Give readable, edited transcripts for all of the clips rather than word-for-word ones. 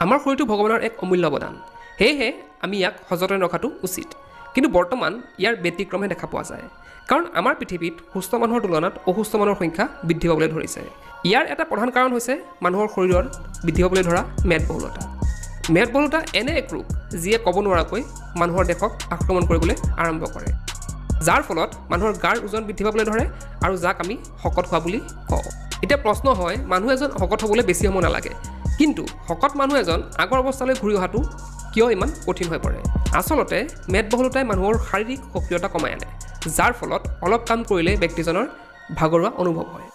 আমাৰ শৰীৰটো ভগৱানৰ এক অমূল্য অৱদান, সেয়েহে আমি ইয়াক সযতনে ৰখাটো উচিত। কিন্তু বৰ্তমান ইয়াৰ ব্যতিক্ৰমহে দেখা পোৱা যায়, কাৰণ আমাৰ পৃথিৱীত সুস্থ মানুহৰ তুলনাত অসুস্থ মানুহৰ সংখ্যা বৃদ্ধি পাবলৈ ধৰিছে। ইয়াৰ এটা প্ৰধান কাৰণ হৈছে মানুহৰ শৰীৰৰ বৃদ্ধি পাবলৈ ধৰা মেদবহুলতা। মেদবহুলতা এনে এক ৰোগ যিয়ে ক'ব নোৱাৰাকৈ মানুহৰ দেহক আক্ৰমণ কৰিবলৈ আৰম্ভ কৰে, যাৰ ফলত মানুহৰ গাৰ ওজন বৃদ্ধি পাবলৈ ধৰে আৰু যাক আমি শকত হোৱা বুলি কওঁ। এতিয়া প্ৰশ্ন হয়, মানুহ এজন শকত হ'বলৈ বেছি সময় নালাগে, কিন্তু শকত মানুহ এজন আগৰ অৱস্থালৈ ঘূৰি অহাটো কিয় ইমান কঠিন হৈ পৰে? আচলতে মেদবহুলতাই মানুহৰ শাৰীৰিক সক্ৰিয়তা কমাই আনে, যাৰ ফলত অলপ কাম কৰিলেই ব্যক্তিজনৰ ভাগৰুৱা অনুভৱ হয়।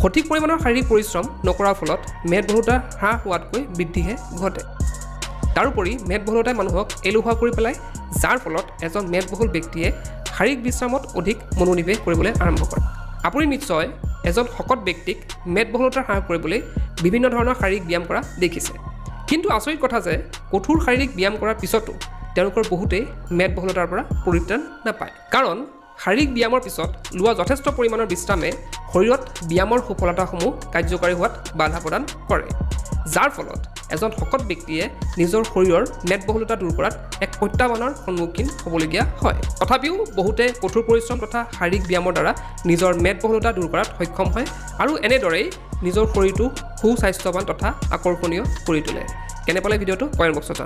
সঠিক পৰিমাণৰ শাৰীৰিক পৰিশ্ৰম নকৰাৰ ফলত মেদবহুলতা হ্ৰাস হোৱাতকৈ বৃদ্ধিহে ঘটে। তাৰোপৰি মেদবহুলতাই মানুহক এলেহুৱা কৰি পেলায়, যাৰ ফলত এজন মেদবহুল ব্যক্তিয়ে শাৰীৰিক বিশ্ৰামত অধিক মনোনিৱেশ কৰিবলৈ আৰম্ভ কৰে। আপুনি নিশ্চয় এজন শকত ব্যক্তিক মেদবহুলতা হ্ৰাস কৰিবলৈ বিভিন্ন ধৰণৰ শাৰীৰিক ব্যায়াম কৰা দেখিছে। কিন্তু আচৰিত কথা যে কঠোৰ শাৰীৰিক ব্যায়াম কৰাৰ পিছতো তেওঁলোকৰ বহুতেই মেদবহুলতাৰ পৰা পৰিত্ৰাণ নাপায়। কাৰণ শাৰীৰিক ব্যায়ামৰ পিছত লোৱা যথেষ্ট পৰিমাণৰ বিশ্ৰামে শৰীৰত ব্যায়ামৰ সফলতাসমূহ কাৰ্যকাৰী হোৱাত বাধা প্ৰদান কৰে, যাৰ ফলত এজন শকত ব্যক্তিয়ে নিজৰ শৰীৰৰ মেদবহুলতা দূৰ কৰাত এক প্ৰত্যাহ্বানৰ সন্মুখীন হ'বলগীয়া হয়। তথাপিও বহুতে কঠোৰ পৰিশ্ৰম তথা শাৰীৰিক ব্যায়ামৰ দ্বাৰা নিজৰ মেদবহুলতা দূৰ কৰাত সক্ষম হয় আৰু এনেদৰেই নিজৰ শৰীৰটো সুস্বাস্থ্যৱান তথা আকৰ্ষণীয় কৰি তোলে। কেনে পালে ভিডিঅ'টো কমেণ্ট বক্সত